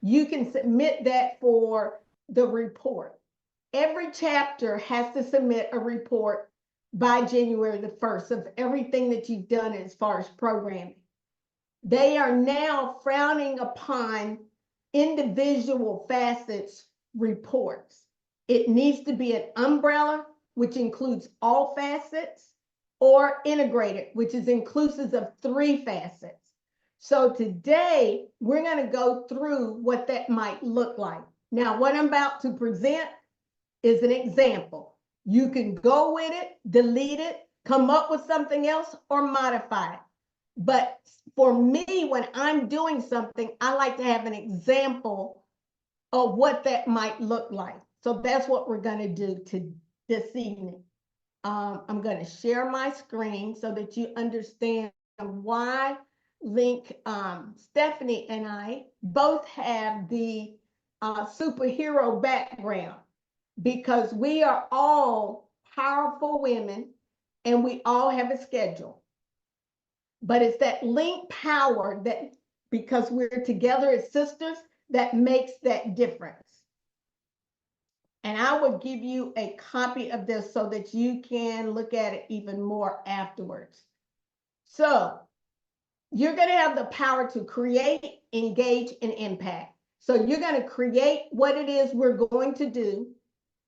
you can submit that for the report. Every chapter has to submit a report by January the 1st of everything that you've done as far as programming. They are now frowning upon individual facets reports. It needs to be an umbrella, which includes all facets, or integrated, which is inclusive of 3 facets. So today, we're going to go through what that might look like. Now, what I'm about to present is an example. You can go with it, delete it, come up with something else, or modify it. But for me, when I'm doing something, I like to have an example of what that might look like. So that's what we're going to do this evening. I'm going to share my screen so that you understand why Stephanie and I both have the superhero background, because we are all powerful women and we all have a schedule. But it's that link power that, because we're together as sisters, that makes that difference. And I will give you a copy of this so that you can look at it even more afterwards. So you're going to have the power to create, engage, and impact. So you're going to create what it is we're going to do.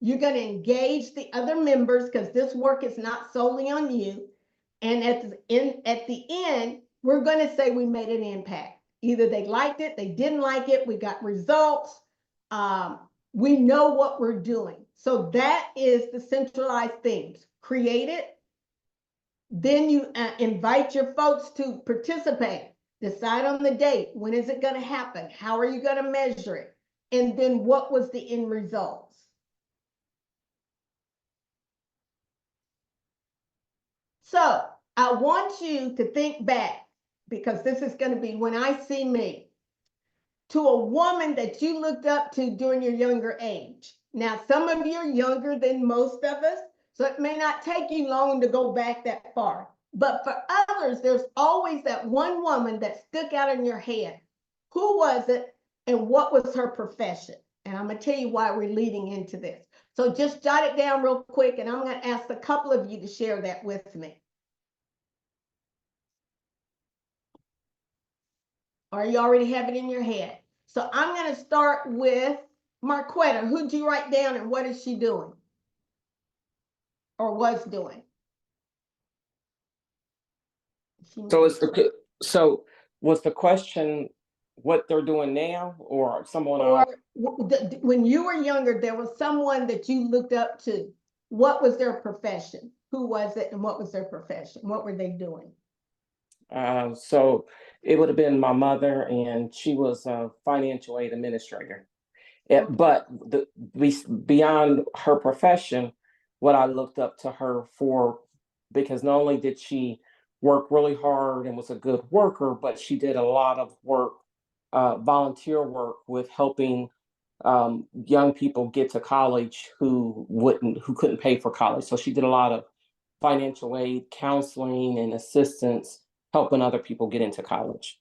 You're going to engage the other members, because this work is not solely on you. And at the end, we're going to say we made an impact. Either they liked it, they didn't like it, we got results. We know what we're doing. So that is the centralized themes. Create it. Then you invite your folks to participate. Decide on the date. When is it going to happen? How are you going to measure it? And then what was the end results? So I want you to think back, because this is going to be when I see me, to a woman that you looked up to during your younger age. Now, some of you are younger than most of us, so it may not take you long to go back that far. But for others, there's always that one woman that stuck out in your head. Who was it, and what was her profession? And I'm going to tell you why we're leading into this. So just jot it down real quick, and I'm going to ask a couple of you to share that with me. Or you already have it in your head? So I'm going to start with Marquetta. Who'd you write down, and what is she doing? Or was doing? So was the question what they're doing now, or someone else? When you were younger, there was someone that you looked up to. What was their profession? Who was it, and what was their profession? What were they doing? So it would have been my mother, and she was a financial aid administrator. Okay. But beyond her profession, what I looked up to her for, because not only did she work really hard and was a good worker, but she did a lot of work, volunteer work, with helping young people get to college who couldn't pay for college. So she did a lot of financial aid, counseling, and assistance, helping other people get into college.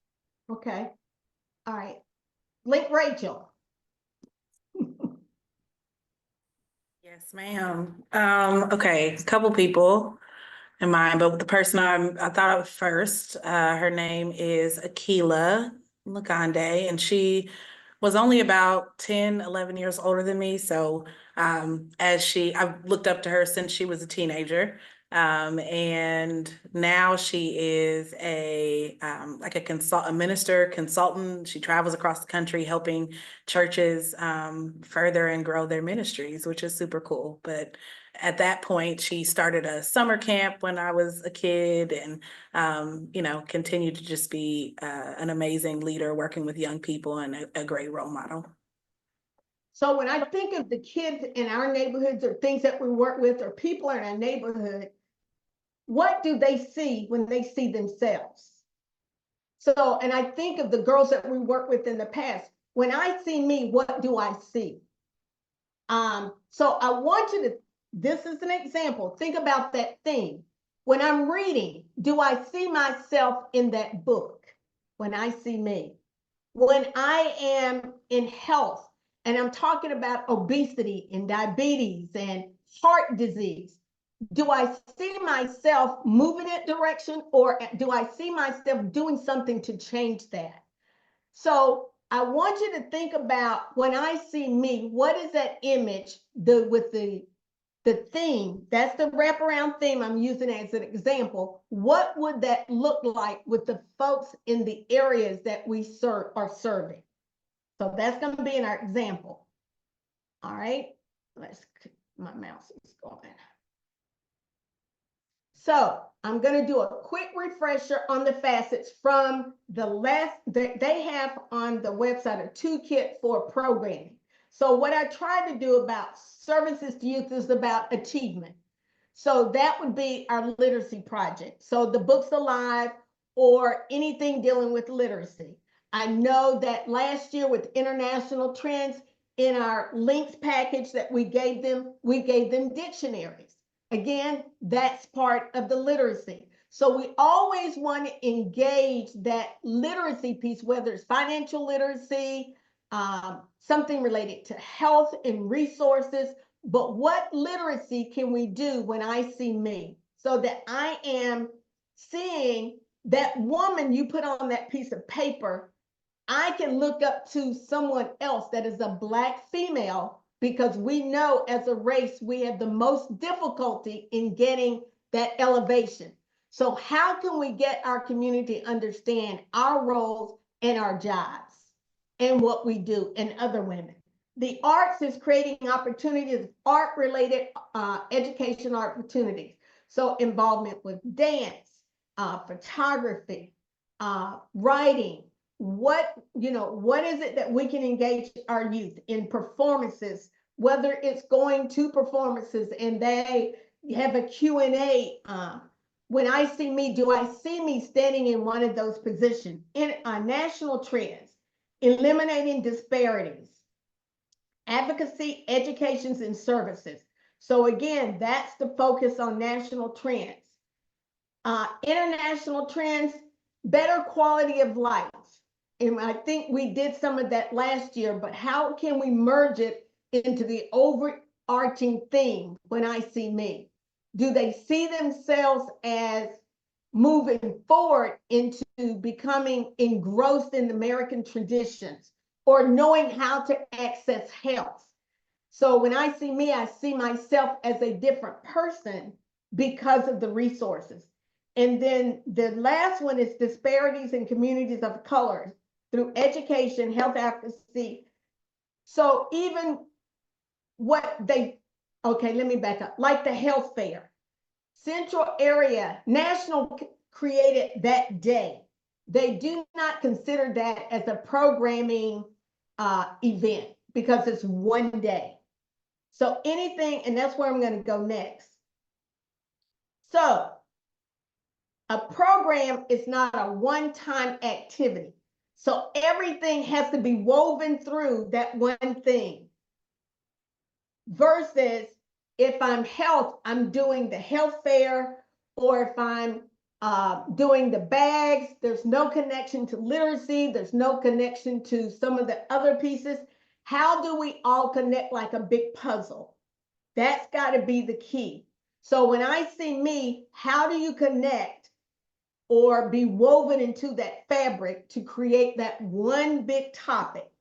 Okay. All right. Link Rachel. Yes, ma'am. Okay, a couple people in mind, but the person I thought of first, her name is Akila Lagande, and she was only about 10, 11 years older than me. So I've looked up to her since she was a teenager. And now she is a minister consultant. She travels across the country helping churches further and grow their ministries, which is super cool. But at that point, she started a summer camp when I was a kid, and continued to just be an amazing leader working with young people, and a great role model. So when I think of the kids in our neighborhoods, or things that we work with, or people in our neighborhood, what do they see when they see themselves? So, and I think of the girls that we worked with in the past. When I see me, what do I see? So I want you to, this is an example. Think about that thing. When I'm reading, do I see myself in that book? When I see me. When I am in health, and I'm talking about obesity and diabetes and heart disease, do I see myself moving that direction, or do I see myself doing something to change that? So I want you to think about, when I see me, what is that image with the theme? That's the wraparound theme I'm using as an example. What would that look like with the folks in the areas that we are serving? So that's going to be in our example. All right, my mouse is going. So I'm going to do a quick refresher on the facets from the last that they have on the website, a toolkit for programming. So what I tried to do about services to youth is about achievement. So that would be our literacy project. So the Books Alive or anything dealing with literacy. I know that last year with international trends, in our links package that we gave them dictionaries. Again, that's part of the literacy. So we always want to engage that literacy piece, whether it's financial literacy, something related to health and resources, but what literacy can we do when I see me, so that I am seeing that woman you put on that piece of paper. I can look up to someone else that is a Black female, because we know as a race, we have the most difficulty in getting that elevation. So how can we get our community to understand our roles and our jobs and what we do, and other women? The arts is creating opportunities, art-related education opportunities. So involvement with dance, photography, writing. What is it that we can engage our youth in? Performances, whether it's going to performances and they have a Q&A. When I see me, do I see me standing in one of those positions? In national trends, eliminating disparities, advocacy, educations, and services. So again, that's the focus on national trends. International trends, better quality of life. And I think we did some of that last year, but how can we merge it into the overarching theme when I see me? Do they see themselves as moving forward into becoming engrossed in American traditions, or knowing how to access health? So when I see me, I see myself as a different person because of the resources. And then the last one is disparities in communities of color through education, health advocacy. So even let me back up. Like the health fair, Central Area National created that day. They do not consider that as a programming event, because it's one day. So anything, and that's where I'm going to go next. So a program is not a one-time activity. So everything has to be woven through that one thing. Versus if I'm health, I'm doing the health fair, or if I'm doing the bags, there's no connection to literacy, there's no connection to some of the other pieces. How do we all connect like a big puzzle? That's got to be the key. So when I see me, how do you connect or be woven into that fabric to create that one big topic?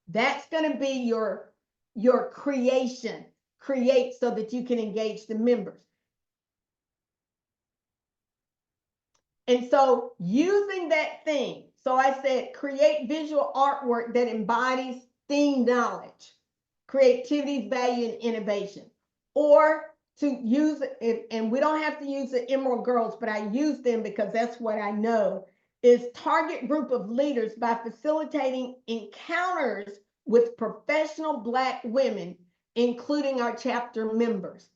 That's going to be your creation. Create so that you can engage the members. And so using that theme, so I said create visual artwork that embodies theme knowledge, creativity, value, and innovation. Or to use it, and we don't have to use the Emerald Girls, but I use them because that's what I know, is target group of leaders by facilitating encounters with professional Black women, including our chapter members.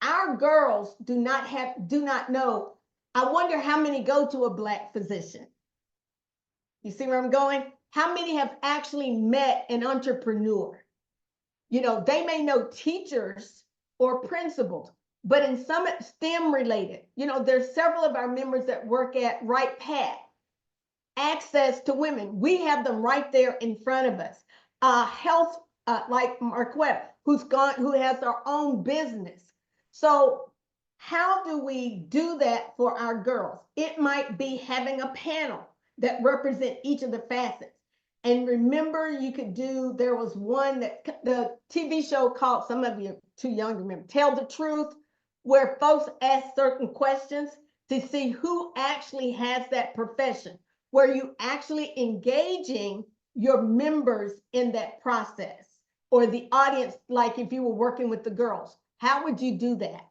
Our girls do not know. I wonder how many go to a Black physician. You see where I'm going? How many have actually met an entrepreneur? They may know teachers or principals, but in some STEM related, there's several of our members that work at Right Path, access to women. We have them right there in front of us. health, like Marquette, who has their own business. So how do we do that for our girls? It might be having a panel that represent each of the facets. And remember, you could do, there was one that the TV show called, some of you are too young to remember, Tell the Truth, where folks ask certain questions to see who actually has that profession, where you actually engaging your members in that process, or the audience, like if you were working with the girls, how would you do that?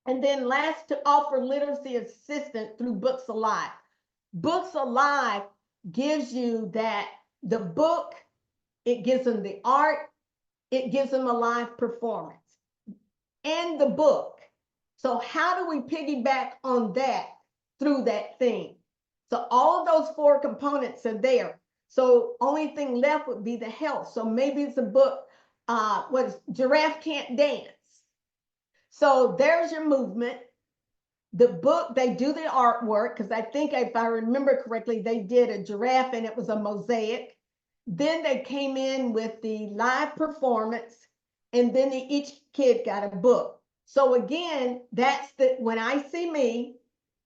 And then last, to offer literacy assistance through Books Alive. Books Alive gives you that, the book, it gives them the art, it gives them a live performance, and the book. So how do we piggyback on that through that thing? So all of those four components are there. So only thing left would be the health. So maybe it's a book, what is Giraffe Can't Dance. So there's your movement. The book, they do the artwork, because I think if I remember correctly, they did a giraffe and it was a mosaic. Then they came in with the live performance, and then each kid got a book. So again, that's the, when I see me,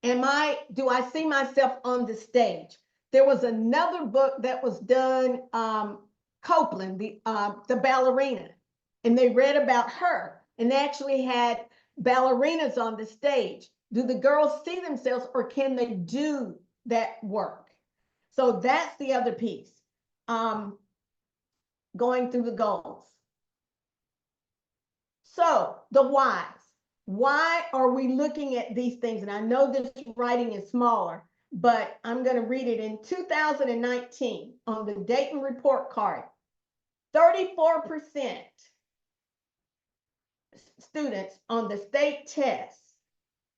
do I see myself on the stage? There was another book that was done, Copeland, the ballerina, and they read about her, and they actually had ballerinas on the stage. Do the girls see themselves, or can they do that work? So that's the other piece, going through the goals. So the whys. Why are we looking at these things? And I know this writing is smaller, but I'm going to read it. In 2019, on the Dayton report card, 34% students on the state test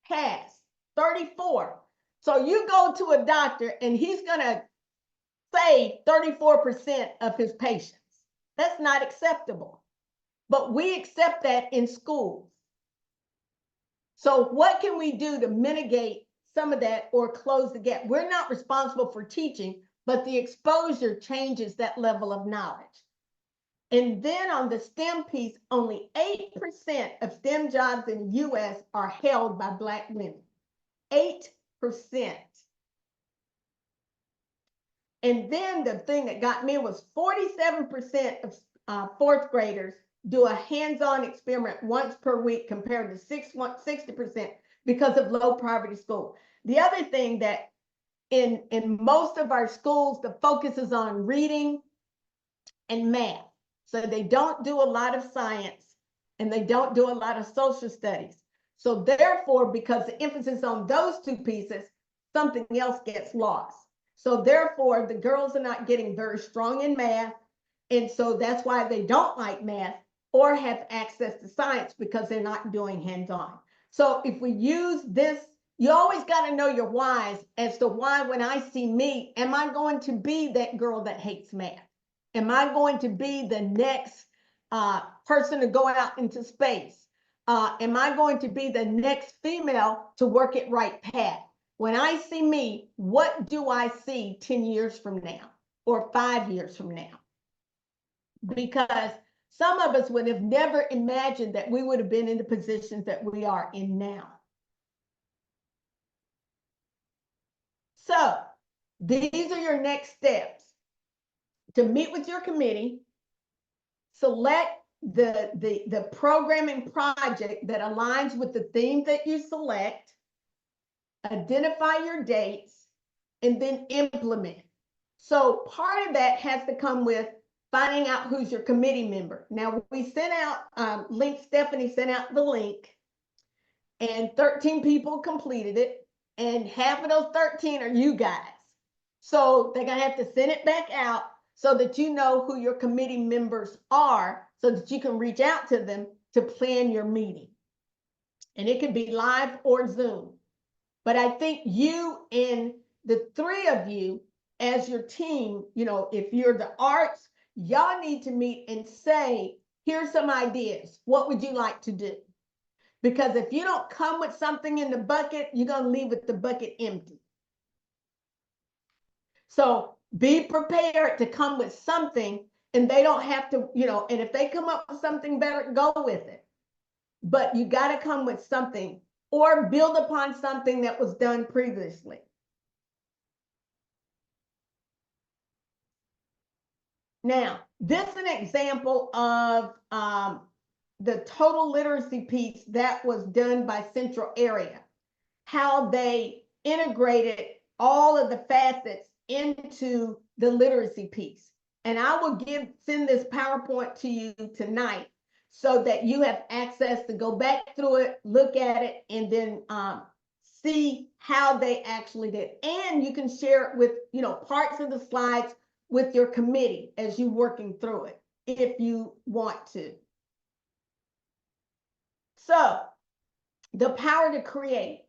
passed. 34. So you go to a doctor and he's going to save 34% of his patients. That's not acceptable. But we accept that in schools. So what can we do to mitigate some of that or close the gap? We're not responsible for teaching, but the exposure changes that level of knowledge. And then on the STEM piece, only 8% of STEM jobs in the US are held by Black women. 8%. And then the thing that got me was 47% of fourth graders do a hands-on experiment once per week, compared to 60% because of low poverty school. The other thing that in most of our schools, the focus is on reading and math. So they don't do a lot of science, and they don't do a lot of social studies. So therefore, because the emphasis on those two pieces, something else gets lost. So therefore, the girls are not getting very strong in math. And so that's why they don't like math or have access to science, because they're not doing hands-on. So if we use this, you always got to know your whys as to why, when I see me, am I going to be that girl that hates math? Am I going to be the next person to go out into space? Am I going to be the next female to work at Right Path? When I see me, what do I see 10 years from now or 5 years from now? Because some of us would have never imagined that we would have been in the positions that we are in now. So these are your next steps. To meet with your committee, select the programming project that aligns with the theme that you select, identify your dates, and then implement. So part of that has to come with finding out who's your committee member. Now, we sent out Stephanie sent out the link, and 13 people completed it, and half of those 13 are you guys. So they're gonna have to send it back out so that you know who your committee members are, so that you can reach out to them to plan your meeting. And it could be live or Zoom. But I think you and the three of you as your team, if you're the arts, y'all need to meet and say, here's some ideas. What would you like to do? Because if you don't come with something in the bucket, you're going to leave with the bucket empty. So be prepared to come with something And they don't have to, and if they come up with something better, go with it. But you got to come with something or build upon something that was done previously. Now, this is an example of the total literacy piece that was done by Central Area, how they integrated all of the facets into the literacy piece. And I will send this PowerPoint to you tonight so that you have access to go back through it, look at it, and then see how they actually did. And you can share it with, parts of the slides with your committee as you're working through it, if you want to. So, the power to create.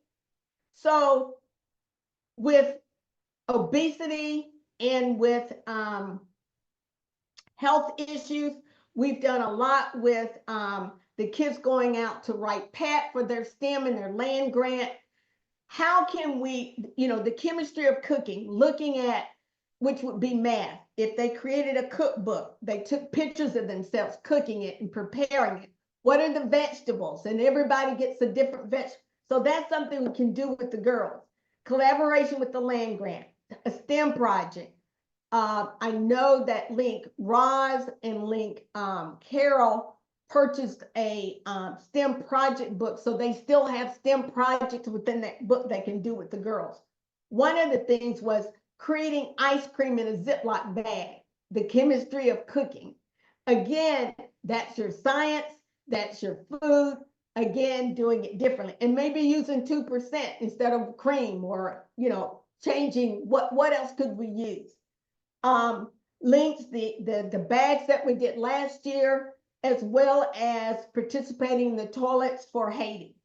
So, with obesity and with health issues, we've done a lot with the kids going out to write PAT for their STEM and their land grant. How can we, the chemistry of cooking, looking at, which would be math. If they created a cookbook, they took pictures of themselves cooking it and preparing it. What are the vegetables? And everybody gets a different vegetable. So that's something we can do with the girls. Collaboration with the land grant, a STEM project. I know that Link Roz and Link Carol purchased a STEM project book, so they still have STEM projects within that book they can do with the girls. One of the things was creating ice cream in a Ziploc bag, the chemistry of cooking. Again, that's your science, that's your food, again, doing it differently. And maybe using 2% instead of cream, or, changing what else could we use? Links, the bags that we did last year, as well as participating in the toilets for Haiti.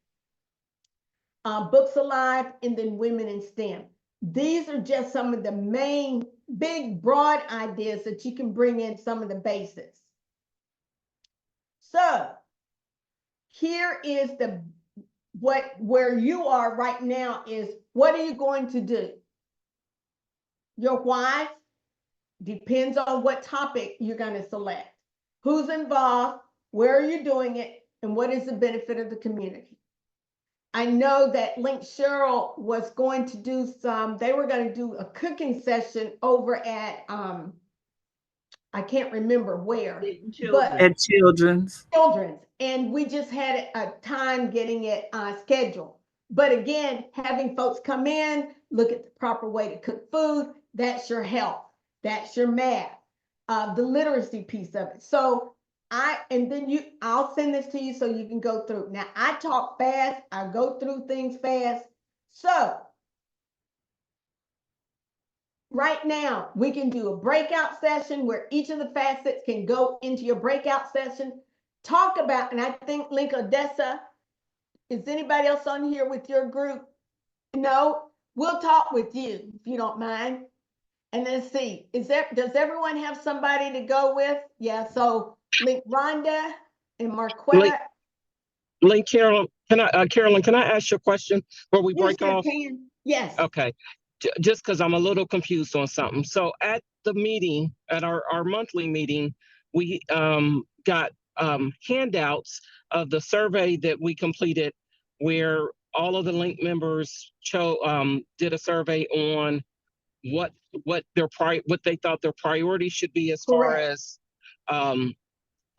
Books Alive, and then Women in STEM. These are just some of the main big broad ideas that you can bring in some of the basics. So here is where you are right now is, what are you going to do? Your why depends on what topic you're going to select. Who's involved, where are you doing it, and what is the benefit of the community? I know that Link Cheryl was going to do they were going to do a cooking session over at, I can't remember where, but at Children's. And we just had a time getting it scheduled. But again, having folks come in, look at the proper way to cook food, that's your health, that's your math, the literacy piece of it. So I'll send this to you so you can go through. Now, I talk fast, I go through things fast. So right now, we can do a breakout session where each of the facets can go into your breakout session. Talk about, and I think Link Odessa, is anybody else on here with your group? No, we'll talk with you if you don't mind. And let's see, does everyone have somebody to go with? Yeah, so Link Rhonda and Marquetta. Link Carolyn, Carolyn, can I ask you a question before we break sure off? can. Yes. Okay, just because I'm a little confused on something. So at the meeting, at our monthly meeting, we got handouts of the survey that we completed, where all of the Link members did a survey on what they thought their priorities should be as far as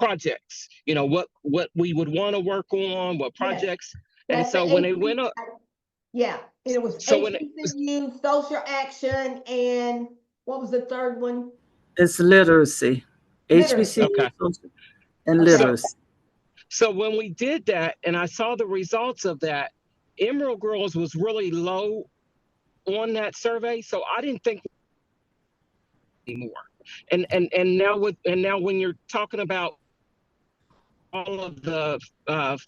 projects. What we would want to work on, what projects. And That's so when they went up, yeah, it was HBCU, social action, and what was the third one? It's literacy. HBCU Okay. and literacy. So when we did that, and I saw the results of that, Emerald Girls was really low on that survey. So I didn't think anymore. And now when you're talking about all of the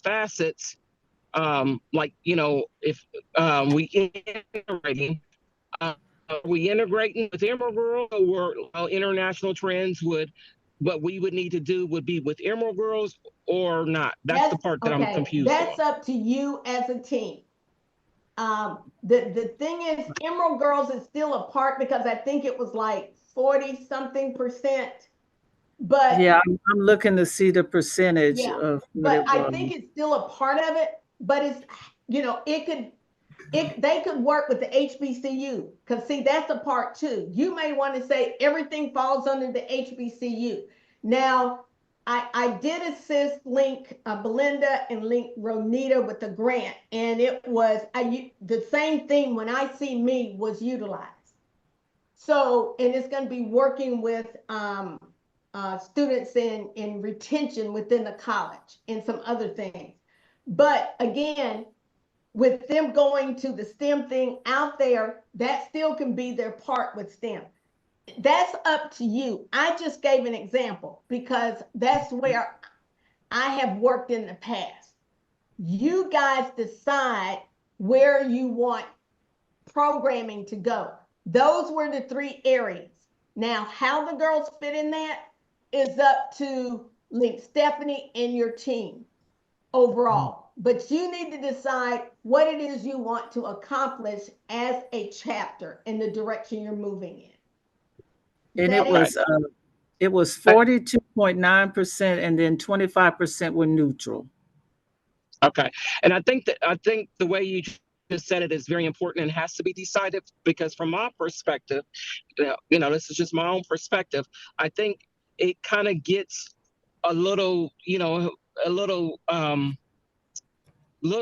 facets, like, if we integrating, are we integrating with Emerald Girl, or international trends what we would need to do would be with Emerald Girls or not? That's the part that I'm confused That's on. up to you as a team. The thing is, Emerald Girls is still a part, because I think it was like 40-something% But Yeah, I'm looking to see the percentage yeah, of what but it I was. think it's still a part of it, but it's, they could work with the HBCU, because see, that's a part too. You may want to say everything falls under the HBCU. Now, I did assist Link Belinda and Link Ronita with the grant, and it was the same thing when I See Me was utilized. So, and it's going to be working with students in retention within the college and some other things. But again, with them going to the STEM thing out there, that still can be their part with STEM. That's up to you. I just gave an example because that's where I have worked in the past. You guys decide where you want programming to go. Those were the 3 areas. Now, how the girls fit in that is up to Link Stephanie and your team overall. But you need to decide what it is you want to accomplish as a chapter in the direction you're moving in. And it was 42.9%, and then 25% were neutral. Okay. And I think the way you just said it is very important and has to be decided, because from my perspective, this is just my own perspective. I think it kind of gets a little, a little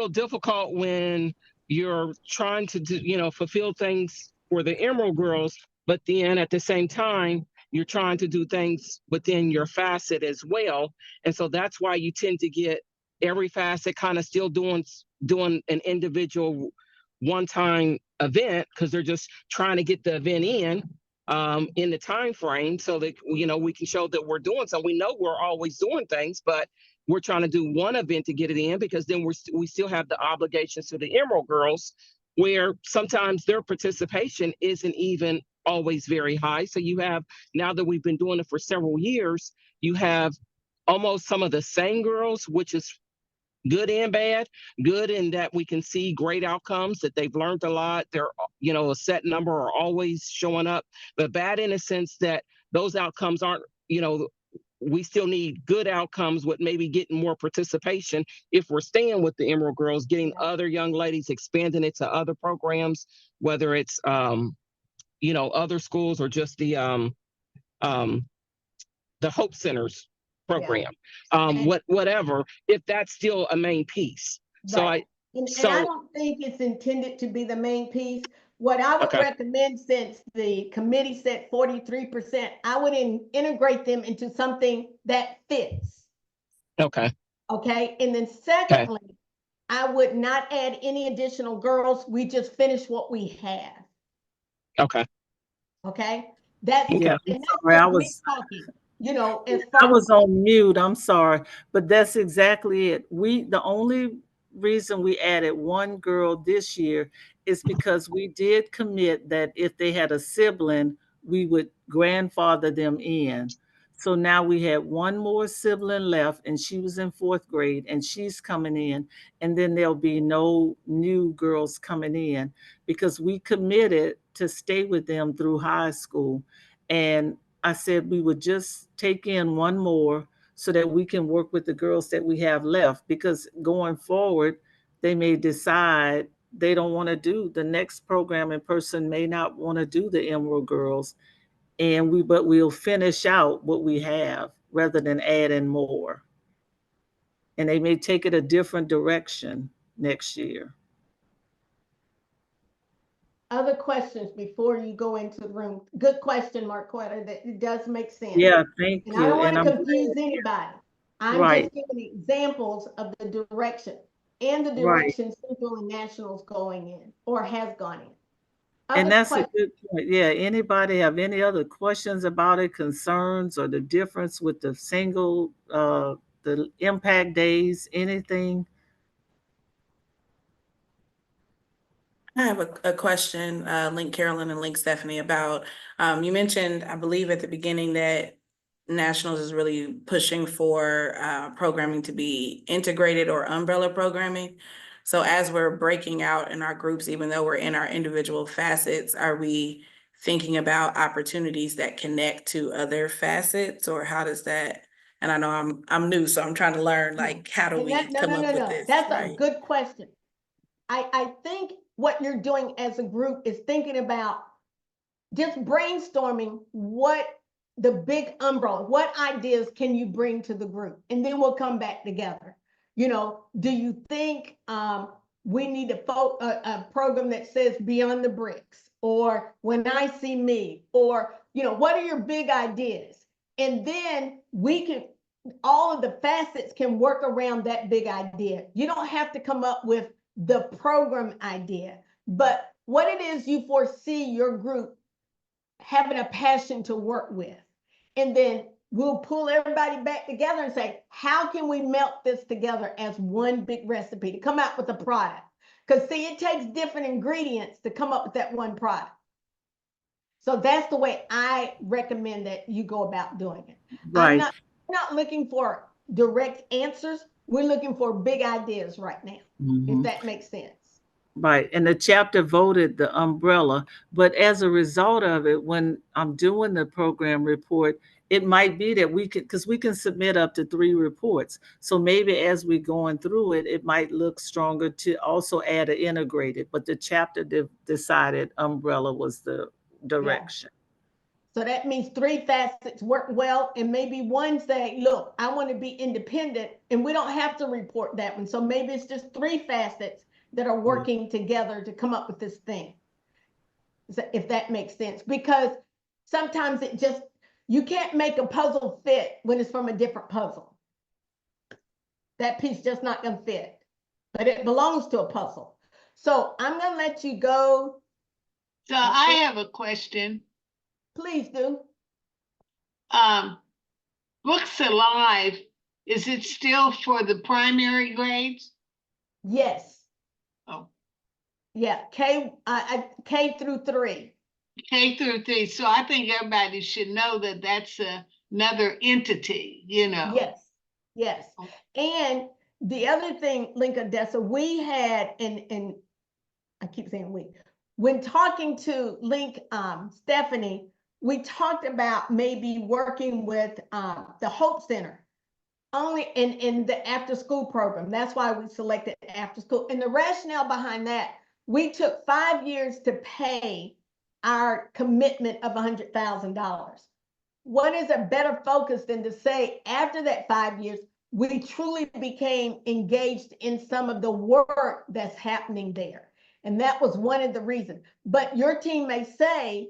difficult when you're trying to do, fulfill things for the Emerald Girls, but then at the same time, you're trying to do things within your facet as well. And so that's why you tend to get every facet kind of still doing an individual one-time event, because they're just trying to get the event in the time frame, so that we can show that we're doing something. We know we're always doing things, but we're trying to do one event to get it in, because then we still have the obligations to the Emerald Girls, where sometimes their participation isn't even always very high. So you have, now that we've been doing it for several years, you have almost some of the same girls, which is good and bad. Good in that we can see great outcomes, that they've learned a lot. They're, a set number are always showing up, but bad in a sense that those outcomes aren't, we still need good outcomes with maybe getting more participation if we're staying with the Emerald Girls, getting other young ladies, expanding it to other programs, whether it's, other schools or just the Hope Centers program, whatever, if that's still a main piece. Right. And I don't think it's intended to be the main piece. What I would recommend, since the committee said 43%, I would integrate them into something that fits. Okay. Okay. And then secondly, I would not add any additional girls. We just finish what we have. Okay. Okay. That's, Yeah, and that's sorry, me talking, as I far was on mute. I'm sorry, but that's exactly it. The only reason we added 1 girl this year is because we did commit that if they had a sibling, we would grandfather them in. So now we had 1 more sibling left, and she was in 4th grade, and she's coming in, and then there'll be no new girls coming in, because we committed to stay with them through high school. And I said we would just take in 1 more so that we can work with the girls that we have left, because going forward, they may decide they don't want to do the next programming person, may not want to do the Emerald Girls. But we'll finish out what we have rather than add in more. And they may take it a different direction next year. other questions before you go into the room. Good question, Marquetta. That it does make sense. Yeah, thank and you. I don't want And to confuse anybody. I'm right, just giving examples of the direction and the right. direction Central and National's going in or has gone in. And Other that's a questions? good point. Yeah. Anybody have any other questions about it, concerns, or the difference with the the impact days, anything? I have a question, Link Carolyn and Link Stephanie, about, you mentioned, I believe at the beginning, that Nationals is really pushing for programming to be integrated or umbrella programming. So as we're breaking out in our groups, even though we're in our individual facets, are we thinking about opportunities that connect to other facets, or how does that? And I know I'm new, so I'm trying to learn, like, how do And we that, no, come no, up no, with no, this, that's a right? good question. I think what you're doing as a group is thinking about just brainstorming what the big umbrella, what ideas can you bring to the group? And then we'll come back together. You know, do you think we need a program that says Beyond the Bricks, or When I See Me, or, you know, what are your big ideas? And then we can, all of the facets can work around that big idea. You don't have to come up with the program idea, but what it is you foresee your group having a passion to work with. And then we'll pull everybody back together and say, how can we melt this together as one big recipe to come out with a product? Because see, it takes different ingredients to come up with that one product. So that's the way I recommend that you go about doing it. Right. I'm not looking for direct answers. We're looking for big ideas right now, if that makes sense. Right. And the chapter voted the umbrella. But as a result of it, when I'm doing the program report, it might be that we could, because we can submit up to 3 reports. So maybe as we're going through it, it might look stronger to also add an integrated. But the chapter decided umbrella was the direction. So that means 3 facets work well, and maybe one say, look, I want to be independent, and we don't have to report that one. So maybe it's just 3 facets that are working together to come up with this thing, if that makes sense. Because sometimes it just, you can't make a puzzle fit when it's from a different puzzle. That piece just not going to fit, but it belongs to a puzzle. So I'm going to let you go. So I have a question. Please do. Books Alive, is it still for the primary grades? Yes. Oh, Yeah, K through 3. K through 3. So I think everybody should know that that's another entity, you know. Yes, yes. And the other thing, Lincoln Dessa, we had, and I keep saying we, when talking to Stephanie, we talked about maybe working with the Hope Center only in the after school program. That's why we selected after school. And the rationale behind that, we took 5 years to pay our commitment of $100,000. What is a better focus than to say after that 5 years, we truly became engaged in some of the work that's happening there. And that was one of the reasons. But your team may say,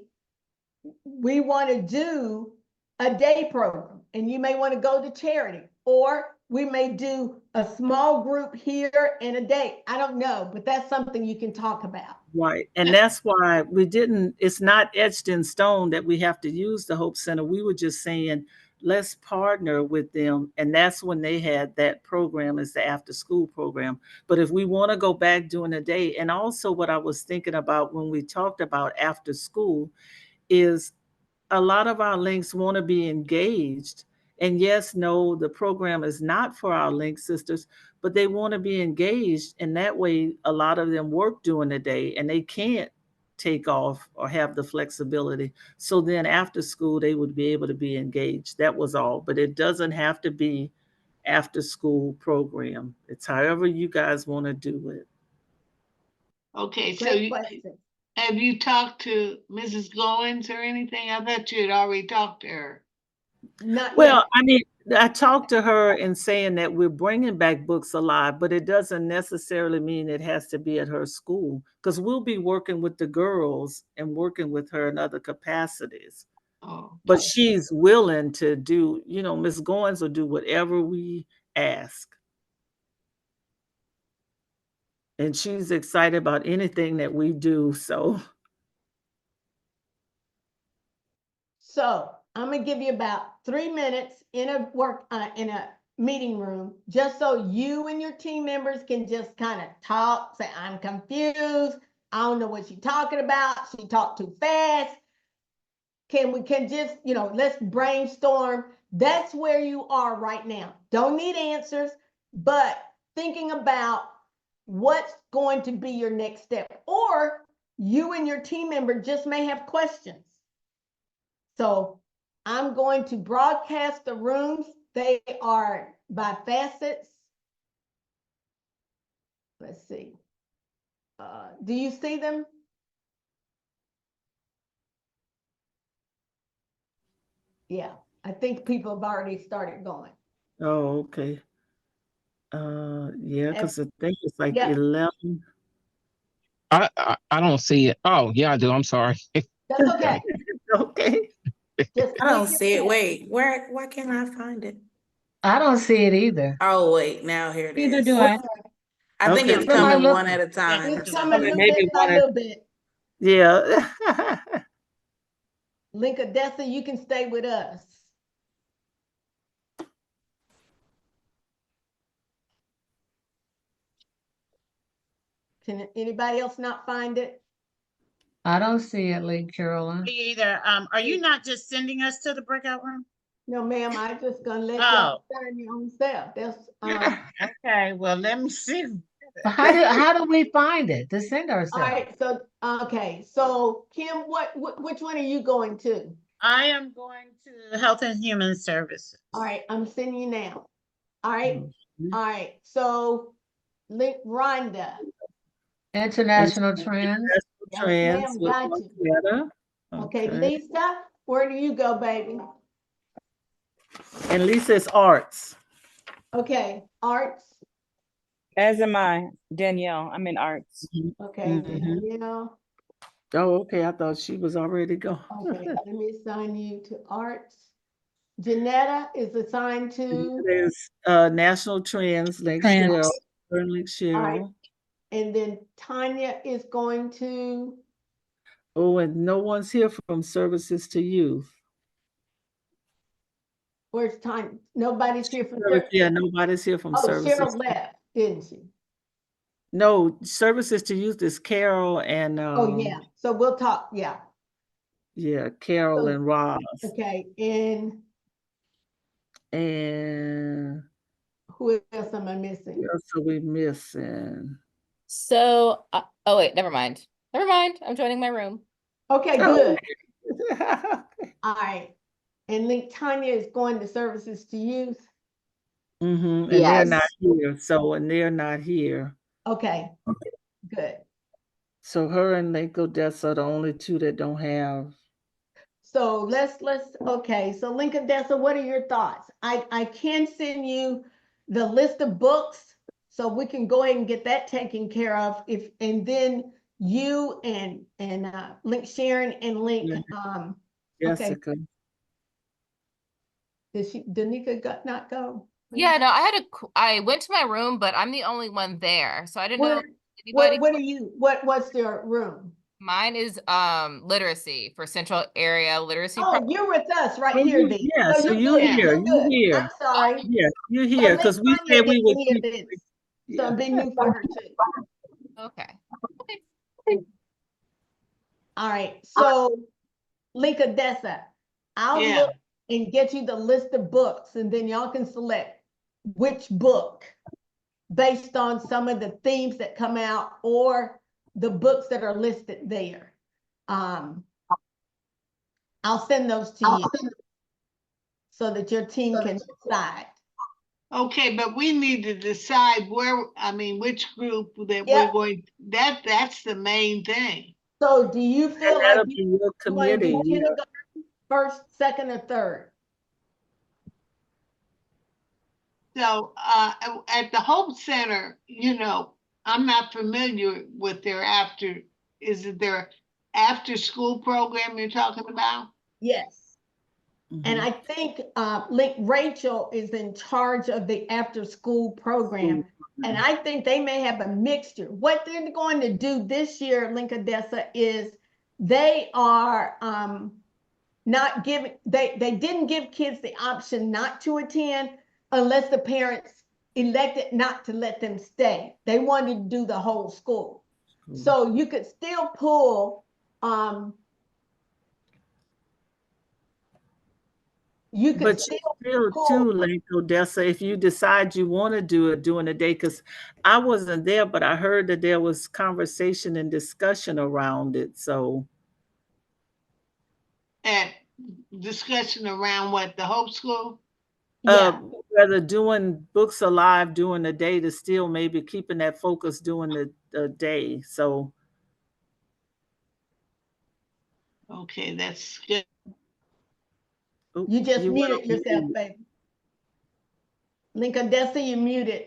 we want to do a day program, and you may want to go to charity, or we may do a small group here and a day. I don't know, but that's something you can talk about. Right. And that's why it's not etched in stone that we have to use the Hope Center. We were just saying, let's partner with them. And that's when they had that program, is the after school program. But if we want to go back during the day, and also what I was thinking about when we talked about after school is a lot of our links want to be engaged. And yes, no, the program is not for our link sisters, but they want to be engaged. And that way, a lot of them work during the day and they can't take off or have the flexibility. So then after school, they would be able to be engaged. That was all. But it doesn't have to be after school program. It's however you guys want to do it. Okay, so Great question. have you talked to Mrs. Goins or anything? I thought you had already talked to her. Not Well, yet. I mean, I talked to her in saying that we're bringing back Books Alive, but it doesn't necessarily mean it has to be at her school, because we'll be working with the girls and working with her in other capacities. Oh, But she's willing to do, Miss Goins will do whatever we ask. And she's excited about anything that we do. So I'm gonna give you about 3 minutes in a meeting room, just so you and your team members can just kind of talk, say, I'm confused. I don't know what she's talking about. She talked too fast. We can just, let's brainstorm. That's where you are right now. Don't need answers, but thinking about what's going to be your next step. Or you and your team member just may have questions. So I'm going to broadcast the rooms. They are by facets. Let's see. Do you see them? Yeah, I think people have already started going. Oh, okay. Yeah, because I think it's like Yeah. 11. I don't see it. Oh, yeah, I do. I'm sorry. That's okay. Okay. Just I don't click see it. your pen. Wait, why can't I find it? I don't see it either. Oh, wait, now here it Neither is. do I. I think Okay. it's Somebody coming look. one at a time. It's coming little Maybe bit by one at- little bit. Yeah. Link Odessa, you can stay with us. Can anybody else not find it? I don't see it, Link Carolyn. Me either. Are you not just sending us to the breakout room? No, ma'am, I just gonna let Oh. y'all find your own self. That's, Okay, well, let me see. But how do we find it to send all ourselves? right, so, okay, so Kim, which one are you going to? I am going to Health and Human Services. All right, I'm sending you now. All right, Mhm. all right, so link Rhonda. International trends. Yes, Trans ma'am, with got one you. letter. Okay, Lisa, where do you go, baby? And Lisa is arts. Okay, arts, As am I, Danielle. I'm in arts. okay, Mhm. Danielle. Oh, okay. I thought she was already gone. Okay, let me assign you to arts. Janetta is assigned to, There's National Trends, Lake Trends. Cheryl, Lake all right, Cheryl. and then Tanya is going to, Oh, and no one's here from Services to Youth. where's Tanya? Nobody's here for Yeah, services. nobody's here from Oh, Services. Cheryl left, didn't she? No, Services to Youth is Carol and Oh, yeah, so we'll talk, yeah, yeah, Carol So- and Ross. okay, and And who else am I who missing? else are we missing? So, oh wait, never mind. Never mind. I'm joining my room. Okay, Oh. good, all right. And link Tanya is going to services to youth. And they're not Yes. here. So, and they're not here. Okay, good. So her and Lake Odessa are the only two that don't have. So okay, so Link Odessa, what are your thoughts? I can send you the list of books, so we can go ahead and get that taken care of and then you and Link Sharon and Link, okay, Jessica. did Danica not go? Yeah, no, I went to my room, but I'm the only one there. So I didn't know What, anybody. what's your room? Mine is literacy for Central Area Literacy. Oh, you're with us right Oh, here then. yeah, so you're you're good, here. you're You're good. here. I'm sorry. Yeah, you're here because we Tanya said we would didn't keep. hear this, so it'd be new for her too. Okay. All right, so Link Odessa, I'll Yeah. look and get you the list of books, and then y'all can select which book based on some of the themes that come out or the books that are listed there. I'll send those to you so that your team can decide. Okay, but we need to decide which group that Yep. we're going, that's the main thing. So do you feel And like that'll be you your want to committee. do Yeah. kindergarten first, second, or third? So, at the Hope Center, I'm not familiar with is it their after-school program you're talking about? Yes. And Mhm. I think Link Rachel is in charge of the after-school program. And I think they may have a mixture. What they're going to do this year, Link Odessa, is they are not giving, they didn't give kids the option not to attend unless the parents elected not to let them stay. They wanted to do the whole school. So you could still pull You can But still you pull. still too, like Odessa, if you decide you want to do it during the day, because I wasn't there, but I heard that there was conversation and discussion around it. So At discussion around what, the Hope School? Yeah, whether doing books alive during the day to still maybe keeping that focus during the day. So Okay, that's good. you just you went muted on yourself, mute. baby. Lincoln Dessa, you muted.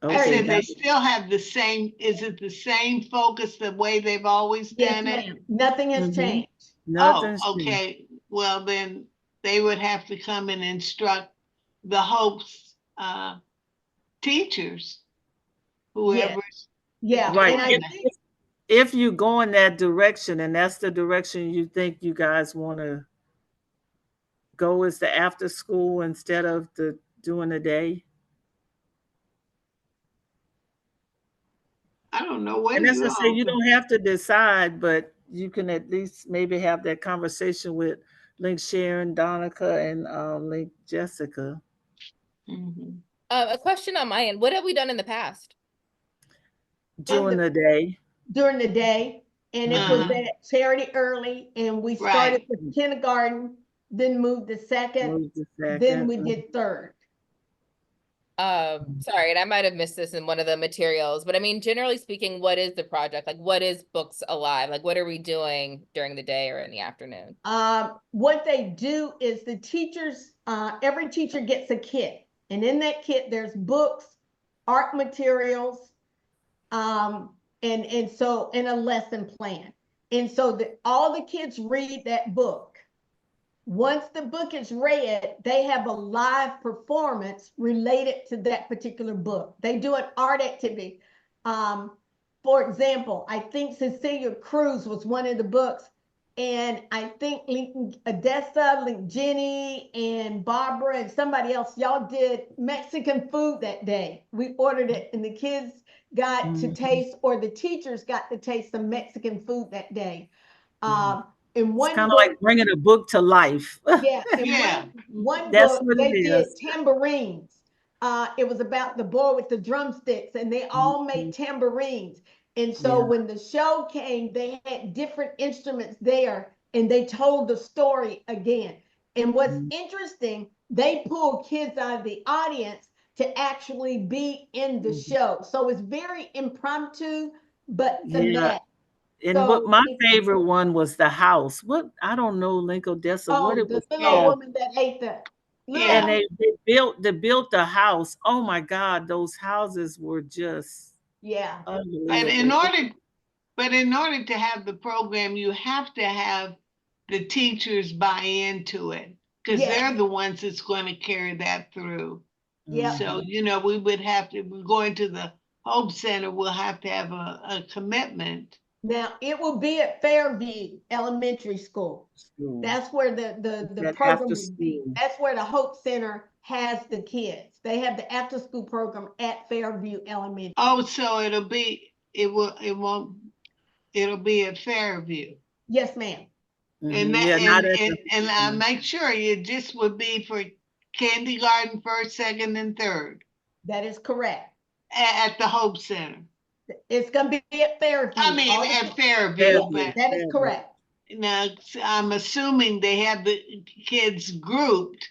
I There you Okay, said go. they now, still have the same, is it the same focus the way they've always Yes, done it? ma'am. Nothing has mhm, changed. Oh, nothing's changed. okay. Well, then they would have to come and instruct the Hope's teachers, Yes. whoever is Yeah, Right. and I doing think If you go in that direction and that's the direction you think you guys want to go, is the after school instead of the doing the day. I don't know what And that's you to say all, you don't have to decide, but you can at least maybe have that conversation with Link Sharon, Donica, and Link Jessica Mhm. A question on my end. What have we done in the past? during the day. during the day, and it was Uh-huh. at Charity early, and we started Right. with kindergarten, then moved to second, Move the then second. we did third. Sorry, and I might have missed this in one of the materials, but I mean, generally speaking, what is the project? Like, what is Books Alive? Like, what are we doing during the day or in the afternoon? What they do is the teachers, every teacher gets a kit, and in that kit there's books, art materials, and so and a lesson plan. And so all the kids read that book. Once the book is read, they have a live performance related to that particular book. They do an art activity. For example, I think Cecilia Cruz was one of the books, and I think Lincoln Odessa, Link Jenny, and Barbara, and somebody else, y'all did Mexican food that day. We ordered it, and the kids got to taste, or the teachers got to taste some Mexican food that day. In It's one kind of book, like bringing a book to life. yeah, in Yeah. one That's book what it they did is. tambourines. It was about the boy with the drumsticks, and they all made tambourines. And so Yeah. when the show came, they had different instruments there, and they told the story again. And what's interesting, they pulled kids out of the audience to actually be in the show. So it's very impromptu, but Yeah. thematic. And what So my it's, favorite one was the house. What I don't know, Link Odessa, what oh, it the was little old called. woman that ate the little Yeah. And woman. they built the house. Oh my God, those houses were just Yeah. But unbelievable. in order to have the program, you have to have the teachers buy into it, because Yes. they're the ones that's going to carry that through. Yeah. So, we would have to, we're going to the Hope Center, we'll have to have a commitment. Now it will be at Fairview Elementary School. School. That's where the That program after will be. school. That's where the Hope Center has the kids. They have the after school program at Fairview Elementary. Oh, so it'll be at Fairview. Yes, ma'am. And that, Yeah, not at and I make sure it just would be for kindergarten, first, second, and third That is correct. at the Hope Center. It's going to be at Fairview. I mean, All the- at Fairview, Yes, Fairview. but that is correct. now I'm assuming they have the kids grouped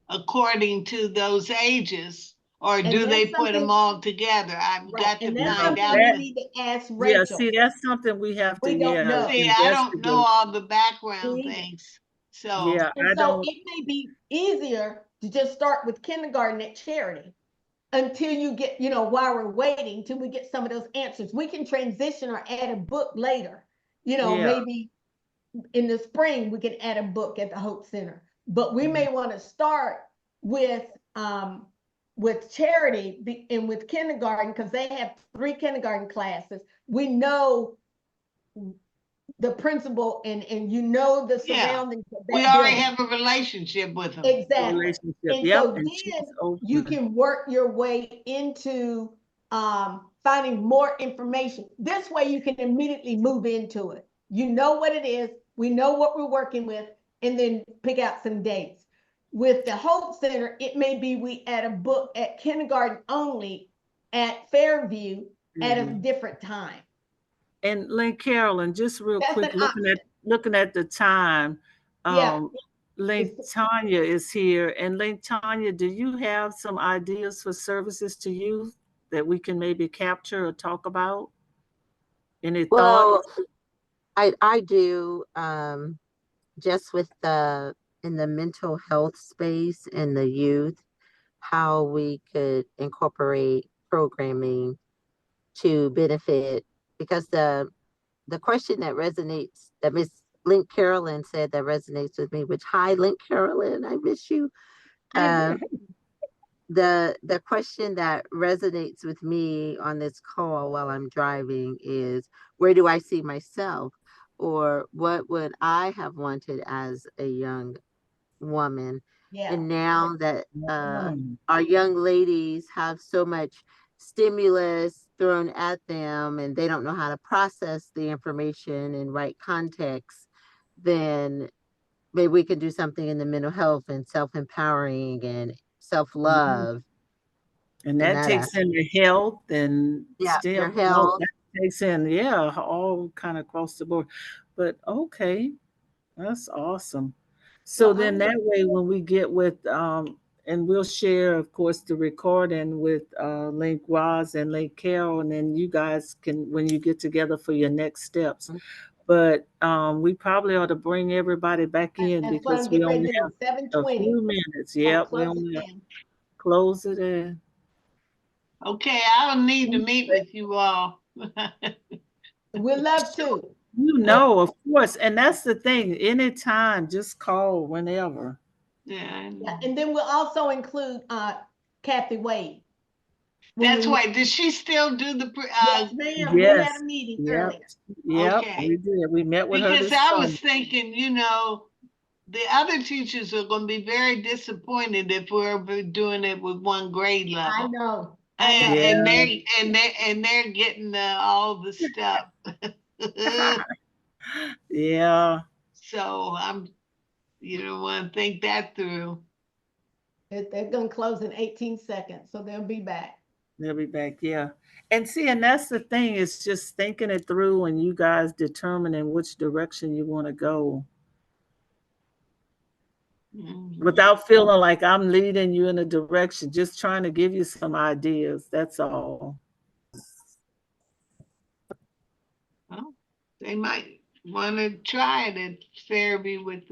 according to those ages, or And do they that's put them something- all together? I've Right. got to And that's find something out. we that- need to ask Yeah, Rachel. see, that's something we have to We don't know. See, I don't know investigate. all the background Me either. things, so. Yeah, And I so don't. it may be easier to just start with kindergarten at Charity until you get, while we're waiting till we get some of those answers. We can transition or add a book later. Yeah. Maybe in the spring we can add a book at the Hope Center. But we may want to start with Charity and with kindergarten, because they have 3 kindergarten classes. We know the principal and the Yeah. surroundings of that We already building. have a relationship with them. Exactly. Relationship. And Yep. so And she's then open. you can work your way into finding more information. This way you can immediately move into it. You know what it is. We know what we're working with, and then pick out some dates. With the Hope Center, it may be we add a book at kindergarten only at Fairview at a different time. And Lynn Carolyn, just real That's quick, an option. looking at the time, Yeah. Lynn Tanya is here. And Lynn Tanya, do you have some ideas for services to youth that we can maybe capture or talk about? Any Well, thoughts? I do, just with in the mental health space and the youth, how we could incorporate programming to benefit, because the question that resonates, that Miss Link Carolyn said that resonates with me, which, hi Link Carolyn, I miss you. The question that resonates with me on this call while I'm driving is, where do I see myself? Or what would I have wanted as a young woman? Yeah. And now that our young ladies have so much stimulus thrown at them and they don't know how to process the information in right context, then maybe we can do something in the mental health and self-empowering and self-love. And that takes in the health and Your STEM. health. That takes in, yeah, all kind of across the board. But okay, that's awesome. So then that way, when we get with, and we'll share, of course, the recording with Link Roz and Link Carol, and then you guys can, when you get together for your next steps. But we probably ought to bring everybody back in That's what I'm because we getting ready only to do. have 7:20. a few minutes. Yep, we only have close it in. Okay, I don't need to meet with you all. We'd love to. You know, of course. And that's the thing. Anytime, just call whenever. Yeah. And then we'll also include Kathy Wade. That's why. Does she still do the? Yes, ma'am. We Yes. had a meeting Yep. earlier. Yep, Okay. we did. We met with her Because this I Sunday. was thinking, you know, the other teachers are going to be very disappointed if we're doing it with one grade level. I know. And they're getting all the stuff. Yeah. So you don't want to think that through. They're going to close in 18 seconds, so they'll be back. They'll be back, yeah. And see, and that's the thing, is just thinking it through and you guys determining which direction you want to go. Without feeling like I'm leading you in a direction, just trying to give you some ideas. That's all. Well, they might want to try it at Fairview with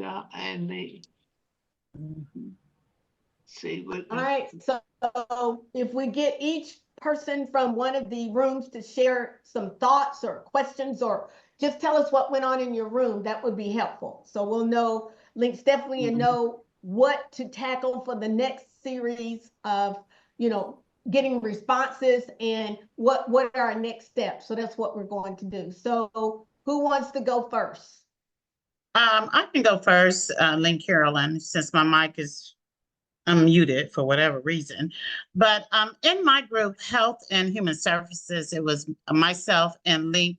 see what. All right. So if we get each person from one of the rooms to share some thoughts or questions, or just tell us what went on in your room, that would be helpful. So we'll know, Link Stephanie, and know what to tackle for the next series of, you know, getting responses and what are our next steps. So that's what we're going to do. So who wants to go first? I can go first, Lynn Carolyn, since my mic is unmuted for whatever reason. But in my group, Health and Human Services, it was myself and Link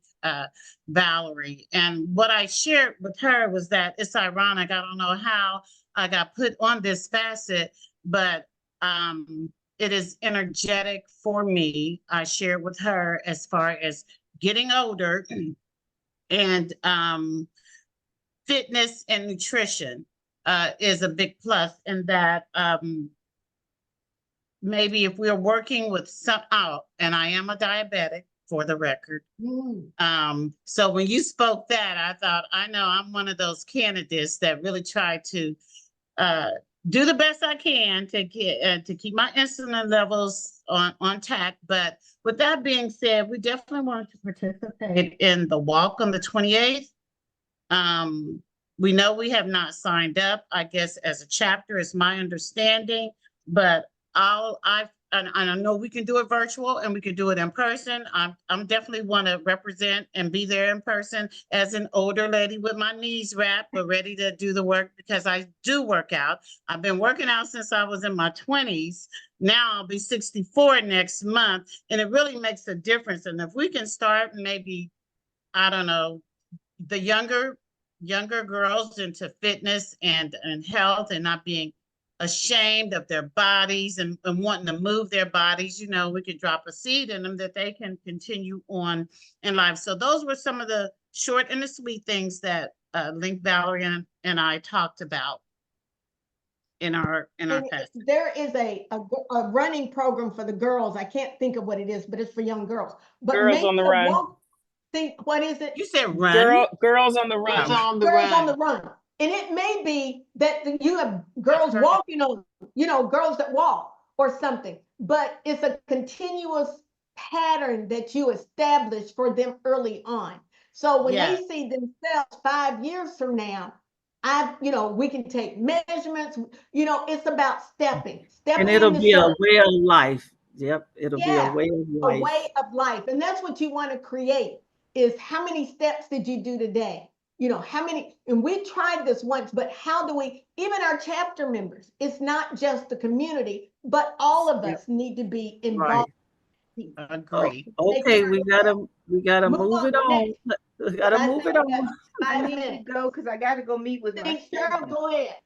Valerie. And what I shared with her was that it's ironic. I don't know how I got put on this facet, but it is energetic for me. I shared with her as far as getting older and fitness and nutrition is a big plus, in that maybe if we're working with some out, and I am a diabetic for the record. So when you spoke that, I thought, I know I'm one of those candidates that really try to do the best I can to get to keep my insulin levels on track. But with that being said, we definitely want to participate in the walk on the 28th. We know we have not signed up, I guess, as a chapter, is my understanding, but I know we can do it virtual and we can do it in person. I'm definitely want to represent and be there in person as an older lady with my knees wrapped, but ready to do the work, because I do work out. I've been working out since I was in my 20s. Now I'll be 64 next month, and it really makes a difference. And if we can start maybe, I don't know, the younger girls into fitness and health and not being ashamed of their bodies and wanting to move their bodies, we could drop a seed in them that they can continue on in life. So those were some of the short and the sweet things that Link Valerie and I talked about in our past. There is a running program for the girls. I can't think of what it is, but it's for young girls. But Girls on the Run. Think, what is it? You said run. Girls on the Run. Girls on the Girls on run. the Run. And it may be that you have girls walking on, girls that walk or something, but it's a continuous pattern that you establish for them early on. So when Yes. they see themselves 5 years from now, we can take measurements, it's about stepping And it'll in the be a dirt. way of life. Yep, it'll be a Yeah, way of a life. way of life. And that's what you want to create is how many steps did you do today? How many, and we tried this once, but how do we, even our chapter members, it's not just the community, but all of us need to be involved. Agree. Okay, we gotta move it on. We gotta I move think it on. that's I 5 need to minutes. go because I got to go meet with my Thanks, Cheryl, students. go ahead.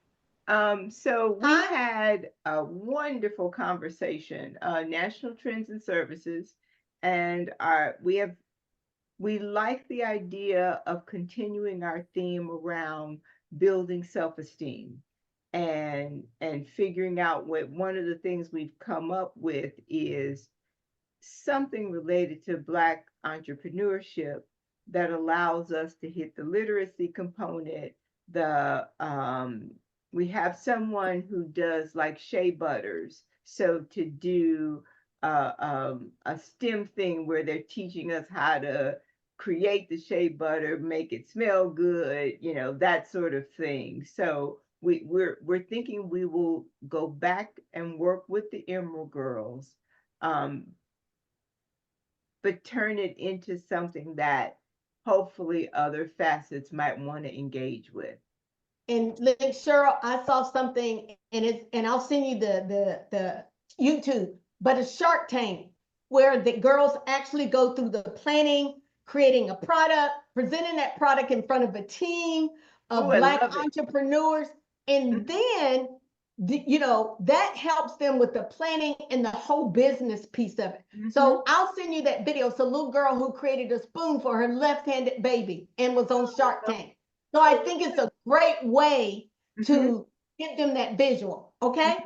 So we Huh? had a wonderful conversation, National Trends and Services, and we like the idea of continuing our theme around building self-esteem and figuring out what one of the things we've come up with is something related to Black entrepreneurship that allows us to hit the literacy component. We have someone who does like shea butters, so to do a STEM thing where they're teaching us how to create the shea butter, make it smell good, that sort of thing. So we're thinking we will go back and work with the Emerald Girls, but turn it into something that hopefully other facets might want to engage with. And like Cheryl, I saw something and I'll send you the YouTube, but a Shark Tank where the girls actually go through the planning, creating a product, presenting that product in front of a team of Black entrepreneurs. And then, that helps them with the planning and the whole business piece of it. So I'll send you that video. It's a little girl who created a spoon for her left-handed baby and was on Shark Tank. So I think it's a great way to get them that visual. Okay.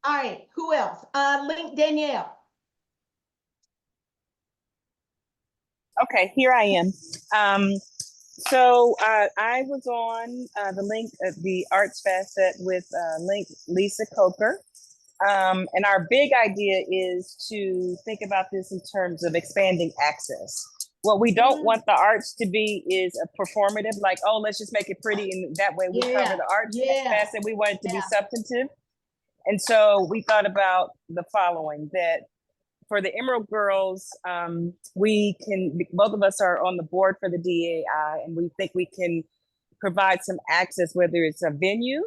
All right. Who else? Link Danielle. Okay, here I am. So I was on the link, the Arts Facet with Link Lisa Coker. And our big idea is to think about this in terms of expanding access. What we don't want the arts to be is a performative, like, oh, let's just make it pretty and that way we cover the arts facet. We want it to be substantive. And so we thought about the following, that for the Emerald Girls, both of us are on the board for the DAI, and we think we can provide some access, whether it's a venue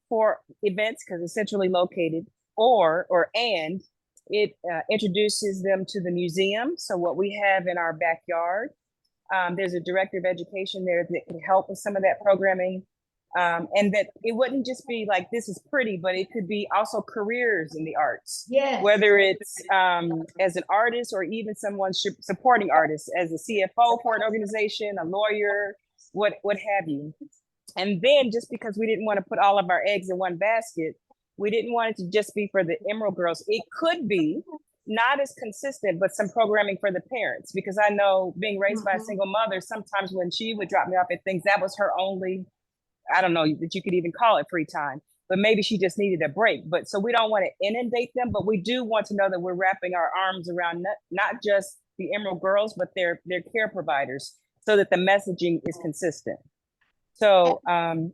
for events, because it's centrally located, and it introduces them to the museum. So what we have in our backyard, there's a director of education there that can help with some of that programming. And that it wouldn't just be like, this is pretty, but it could be also careers in the arts. Yes. Whether it's as an artist or even someone supporting artists, as a CFO for an organization, a lawyer, what have you. And then just because we didn't want to put all of our eggs in one basket, we didn't want it to just be for the Emerald Girls. It could be not as consistent, but some programming for the parents, because I know being raised by a single mother, sometimes when she would drop me off at things, that was her only, I don't know that you could even call it free time, but maybe she just needed a break. But so we don't want to inundate them, but we do want to know that we're wrapping our arms around not just the Emerald Girls, but their care providers, so that the messaging is consistent. So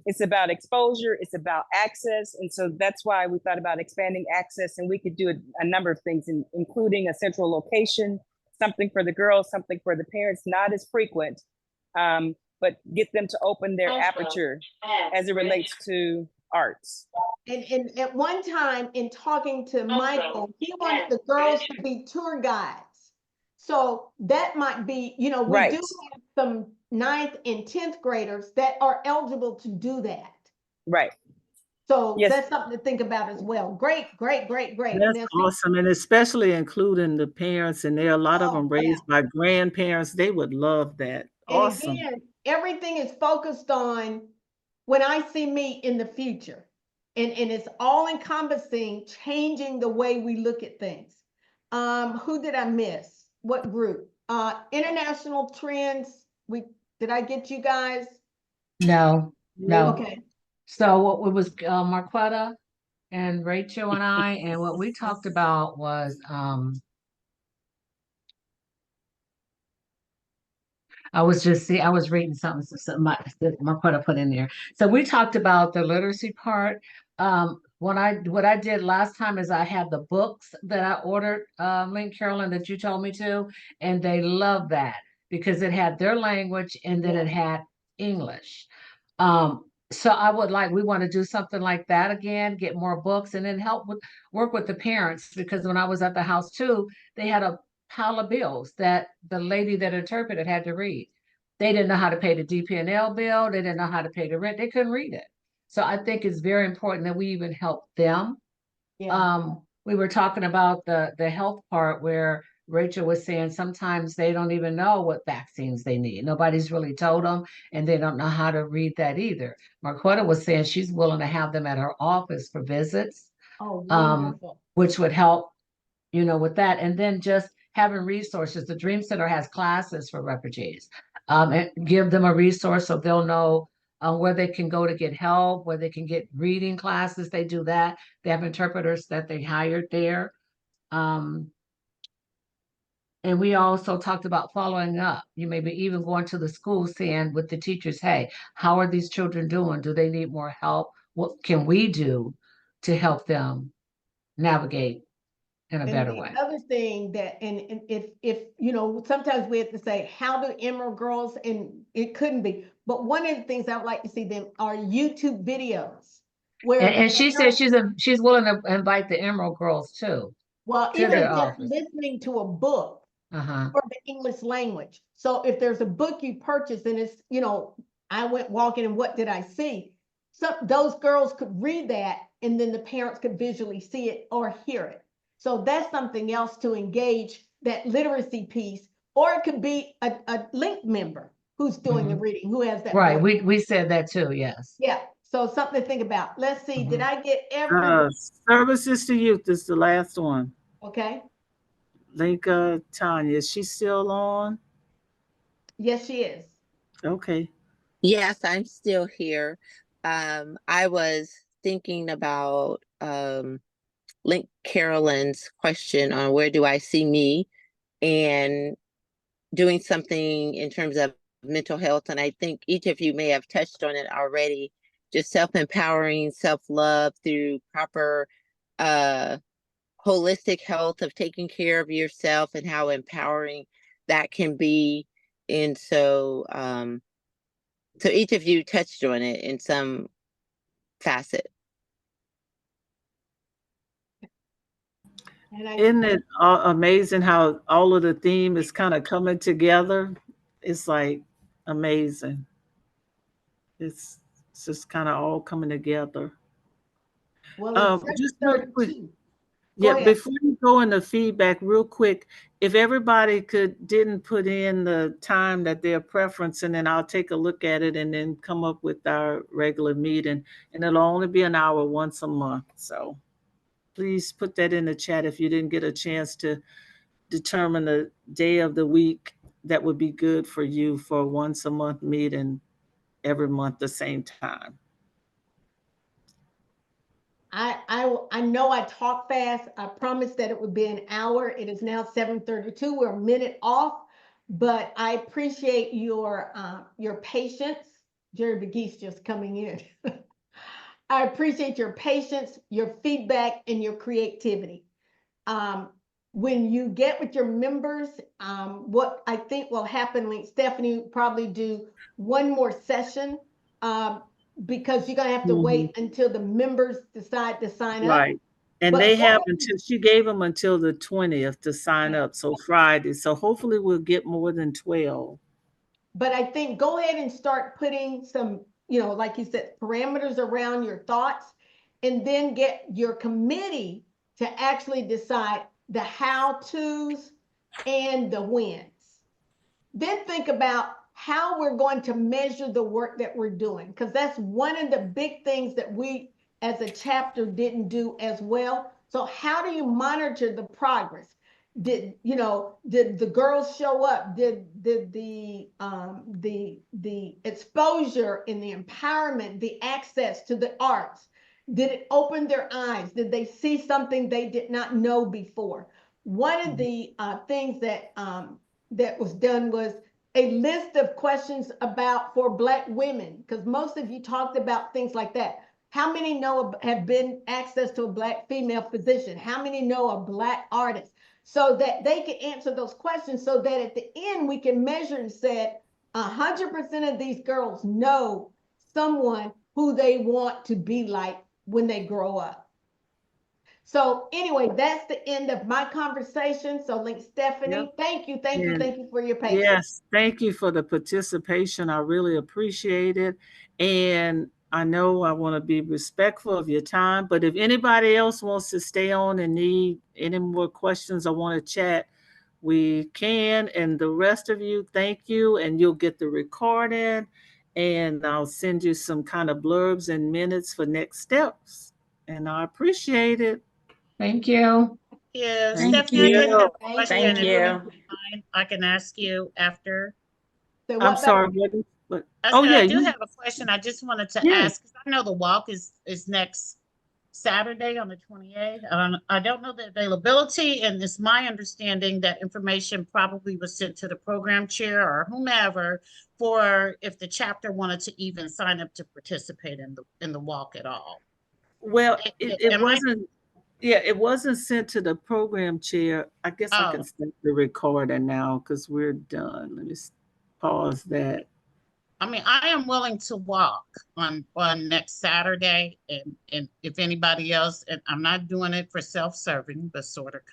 it's about exposure, it's about access. And so that's why we thought about expanding access, and we could do a number of things, including a central location, something for the girls, something for the parents, not as frequent, but get them to open their aperture as it relates to arts. And at one time in talking to Michael, he wanted the girls to be tour guides. So that might be, we do have some ninth and 10th graders that are eligible to do that. Right. So Yes. that's something to think about as well. Great, great, great, great. That's Now, awesome, and especially including the parents, and there are a lot of them yeah. raised by grandparents. They would love that. And Awesome. again, everything is focused on when I see me in the future. And it's all encompassing changing the way we look at things. Who did I miss? What group? International trends. Did I get you guys? No, no. Okay. So what was Marquetta and Rachel and I, and what we talked about was I was reading something Marquetta put in there. So we talked about the literacy part. What I did last time is I had the books that I ordered, Link Carolyn, that you told me to, and they loved that because it had their language and then it had English. So we want to do something like that again, get more books and then work with the parents because when I was at the house too, they had a pile of bills that the lady that interpreted had to read. They didn't know how to pay the DP&L bill. They didn't know how to pay the rent. They couldn't read it. So I think it's very important that we even help them. Yeah. We were talking about the health part where Rachel was saying sometimes they don't even know what vaccines they need. Nobody's really told them, and they don't know how to read that either. Marquetta was saying she's willing to have them at her office for visits, Oh, wonderful. which would help, with that. And then just having resources. The Dream Center has classes for refugees, and give them a resource so they'll know where they can go to get help, where they can get reading classes. They do that. They have interpreters that they hired there. And we also talked about following up. You maybe even going to the school saying with the teachers, hey, how are these children doing? Do they need more help? What can we do to help them navigate in a And better the way? other thing that, and if sometimes we have to say, how do Emerald girls, and it couldn't be, but one of the things I would like to see them are YouTube videos where And she said she's willing to invite the Emerald girls too. well, to even their just office. listening to a book Uh-huh. for the English language. So if there's a book you purchase and it's, I went walking and what did I see? Those girls could read that and then the parents could visually see it or hear it. So that's something else to engage that literacy piece, or it could be a link member who's doing the reading, who has that Right. voice. We said that too, yes. Yeah. So something to think about. Let's see. Did I get Services to youth is the last one. Okay. Linka Tanya, is she still on? Yes, she is. Okay. Yes, I'm still here. I was thinking about Link Carolyn's question on where do I see me and doing something in terms of mental health. And I think each of you may have touched on it already, just self-empowering, self-love through proper holistic health of taking care of yourself and how empowering that can be. And so each of you touched on it in some facet. Isn't it amazing how all of the theme is kind of coming together? It's like amazing. It's just kind of all coming together. Well, Just real quick. Go Yeah, ahead. before you go into feedback, real quick, if everybody didn't put in the time that their preference, and then I'll take a look at it and then come up with our regular meeting, and it'll only be an hour once a month. So please put that in the chat if you didn't get a chance to determine the day of the week that would be good for you for a once a month meeting every month the same time. I know I talk fast. I promised that it would be an hour. It is now 7:32. We're a minute off, but I appreciate your patience. Jerry McGee's just coming in. I appreciate your patience, your feedback, and your creativity. When you get with your members, what I think will happen, like Stephanie will probably do one more session, because you're gonna have to wait until the members decide to sign up. Right. And But they have what- until, she gave them until the 20th to sign up, so Friday. So hopefully we'll get more than 12. But I think go ahead and start putting some, like you said, parameters around your thoughts, and then get your committee to actually decide the how-tos and the wins. Then think about how we're going to measure the work that we're doing, because that's one of the big things that we as a chapter didn't do as well. So how do you monitor the progress? Did the girls show up? Did the exposure and the empowerment, the access to the arts, did it open their eyes? Did they see something they did not know before? One of the things that was done was a list of questions for Black women, because most of you talked about things like that. How many have been access to a Black female physician? How many know a Black artist? So that they can answer those questions, so that at the end we can measure and say 100% of these girls know someone who they want to be like when they grow up. So anyway, that's the end of my conversation. So Link Stephanie, Yep. thank you And for your patience. yes, thank you for the participation. I really appreciate it. And I know I want to be respectful of your time, but if anybody else wants to stay on and need any more questions or want to chat, we can. And the rest of you, thank you. And you'll get the recording, and I'll send you some kind of blurbs and minutes for next steps. And I appreciate it. Thank you. Yeah, Thank Stephanie, I did have you. a question. Thank If you you. don't mind, I can ask you after. So I'm sorry. What? I Oh said, yeah, I do have a question. I just wanted to Yeah. ask, because I know the walk is next Saturday on the 28th. I don't know the availability, and it's my understanding that information probably was sent to the program chair or whomever for if the chapter wanted to even sign up to participate in the walk at all. Well, it Am I? wasn't. Yeah, it wasn't sent to the program chair. I guess I can Oh, send the recorder now because we're done. Let me pause that. I mean, I am willing to walk on next Saturday, and if anybody else, and I'm not doing it for self-serving, but sort of